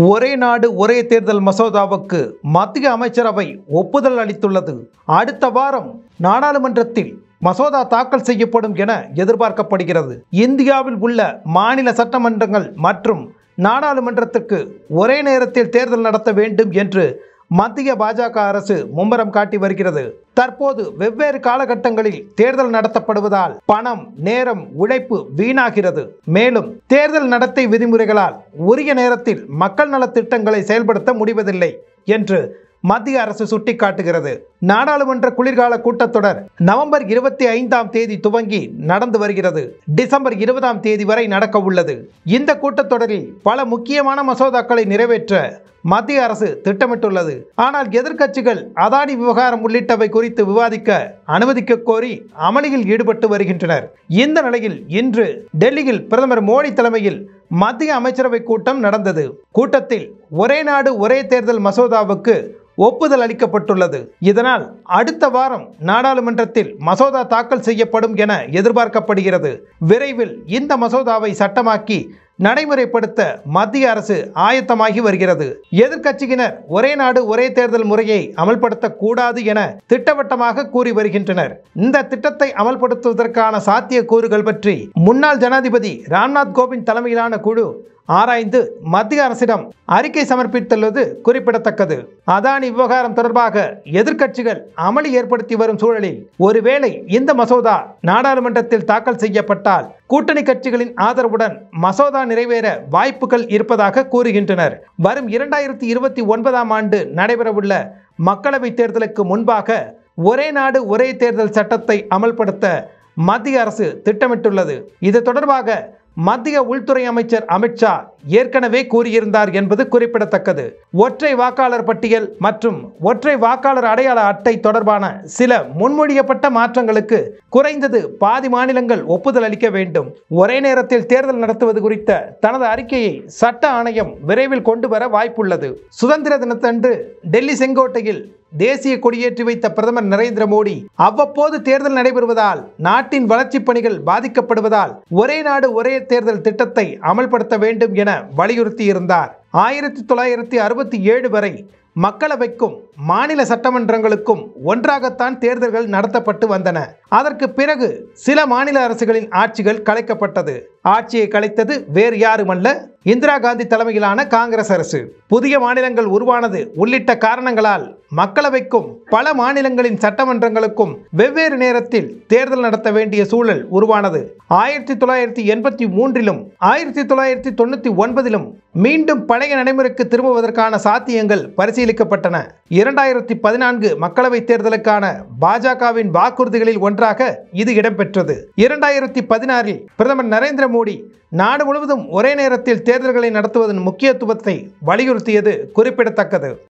ஒரே நாடு ஒரே தேர்தல் மசோதாவுக்கு மத்திய அமைச்சரவை ஒப்புதல் அளித்துள்ளது. அடுத்த வாரம் நாடாளுமன்றத்தில் மசோதா தாக்கல் செய்யப்படும் என எதிர்பார்க்கப்படுகிறது. இந்தியாவில் உள்ள மாநில சட்டமன்றங்கள் மற்றும் நாடாளுமன்றத்திற்கு ஒரே நேரத்தில் தேர்தல் நடத்த வேண்டும் என்று மத்திய பாஜக அரசு மும்முரம் காட்டி வருகிறது. தற்போது வெவ்வேறு காலகட்டங்களில் தேர்தல் நடத்தப்படுவதால் பணம், நேரம், உழைப்பு வீணாகிறது. மேலும் தேர்தல் நடத்தை விதிமுறைகளால் உரிய நேரத்தில் மக்கள் நலத் திட்டங்களை செயல்படுத்த முடிவதில்லை என்று மத்திய அரசு சுட்டிக்காட்டுகிறது. நாடாளுமன்ற குளிர்கால கூட்டத்தொடர் நவம்பர் 25ஆம் தேதி துவங்கி நடந்து வருகிறது. டிசம்பர் 20ஆம் தேதி வரை நடக்க உள்ளது. இந்த கூட்டத்தொடரில் பல முக்கியமான மசோதாக்களை நிறைவேற்ற மத்திய அரசு திட்டமிட்டுள்ளது. ஆனால் எதிர்க்கட்சிகள் அதானி விவகாரம் உள்ளிட்டவை குறித்து விவாதிக்க அனுமதிக்க கோரி அமளியில் ஈடுபட்டு வருகின்றனர். இந்த நிலையில் இன்று டெல்லியில் பிரதமர் மோடி தலைமையில் மத்திய அமைச்சரவை கூட்டம் நடந்தது. கூட்டத்தில் ஒரே நாடு ஒரே தேர்தல் மசோதாவுக்கு ஒப்புதல் அளிக்கப்பட்டுள்ளது. இதனால் அடுத்த வாரம் நாடாளுமன்றத்தில் மசோதா தாக்கல் செய்யப்படும் என எதிர்பார்க்கப்படுகிறது. விரைவில் இந்த மசோதாவை சட்டமாக்கி நடைமுறைப்படுத்த மத்திய அரசு ஆயத்தமாகி வருகிறது. எதிர்க்கட்சியினர் ஒரே நாடு ஒரே தேர்தல் முறையை அமல்படுத்தக்கூடாது என திட்டவட்டமாக கூறி வருகின்றனர். இந்த திட்டத்தை அமல்படுத்துவதற்கான சாத்தியக்கூறுகள் பற்றி முன்னாள் ஜனாதிபதி ராம்நாத் கோவிந்த் தலைமையிலான குழு ஆராய்ந்து மத்திய அரசிடம் அறிக்கை சமர்ப்பித்துள்ளது குறிப்பிடத்தக்கது. அதானி விவகாரம் தொடர்பாக எதிர்க்கட்சிகள் அமளி ஏற்படுத்தி வரும் சூழலில் ஒருவேளை இந்த மசோதா நாடாளுமன்றத்தில் தாக்கல் செய்யப்பட்டால் கூட்டணி கட்சிகளின் ஆதரவுடன் மசோதா நிறைவேற வாய்ப்புகள் இருப்பதாக கூறுகின்றனர். வரும் 2029ஆம் ஆண்டு நடைபெறவுள்ள மக்களவைத் தேர்தலுக்கு முன்பாக ஒரே நாடு ஒரே தேர்தல் சட்டத்தை அமல்படுத்த மத்திய அரசு திட்டமிட்டுள்ளது. இது தொடர்பாக மத்திய உள்துறை அமைச்சர் அமித்ஷா ஏற்கனவே கூறியிருந்தார் என்பது குறிப்பிடத்தக்கது. ஒற்றை வாக்காளர் பட்டியல் மற்றும் ஒற்றை வாக்காளர் அடையாள அட்டை தொடர்பான சில முன்மொழியப்பட்ட மாற்றங்களுக்கு குறைந்தது பாதி மாநிலங்கள் ஒப்புதல் அளிக்க வேண்டும். ஒரே நேரத்தில் தேர்தல் நடத்துவது குறித்த தனது அறிக்கையை சட்ட ஆணையம் விரைவில் கொண்டு வர வாய்ப்புள்ளது. சுதந்திர தினத்தன்று டெல்லி செங்கோட்டையில் தேசிய கொடியேற்றி வைத்த பிரதமர் நரேந்திர மோடி அவ்வப்போது தேர்தல் நடைபெறுவதால் நாட்டின் வளர்ச்சிப் பணிகள் பாதிக்கப்படுவதால் ஒரே நாடு ஒரே தேர்தல் திட்டத்தை அமல்படுத்த வேண்டும் என வலியுறுத்தியிருந்தார். 1967 வரை மக்களவைக்கும் மாநில சட்டமன்றங்களுக்கும் ஒன்றாகத்தான் தேர்தல்கள் நடத்தப்பட்டு வந்தன. அதற்கு பிறகு சில மாநில அரசுகளின் ஆட்சிகள் கலைக்கப்பட்டது. ஆட்சியை கலைத்தது வேறு யாருமல்ல, இந்திரா காந்தி தலைமையிலான காங்கிரஸ் அரசு. புதிய மாநிலங்கள் உருவானது உள்ளிட்ட காரணங்களால் மக்களவைக்கும் பல மாநிலங்களின் சட்டமன்றங்களுக்கும் வெவ்வேறு நேரத்தில் தேர்தல் நடத்த வேண்டிய சூழல் உருவானது. 1983லும் 1999லும் மீண்டும் பழைய நடைமுறைக்கு திரும்புவதற்கான சாத்தியங்கள் பரிசீலிக்கப்பட்டன. 2014 மக்களவைத் தேர்தலுக்கான பாஜகவின் வாக்குறுதிகளில் ஒன்றாக இது இடம்பெற்றது. 2016இல் பிரதமர் நரேந்திர மோடி நாடு முழுவதும் ஒரே நேரத்தில் தேர்தல்களை நடத்துவதன் முக்கியத்துவத்தை வலியுறுத்தியது குறிப்பிடத்தக்கது.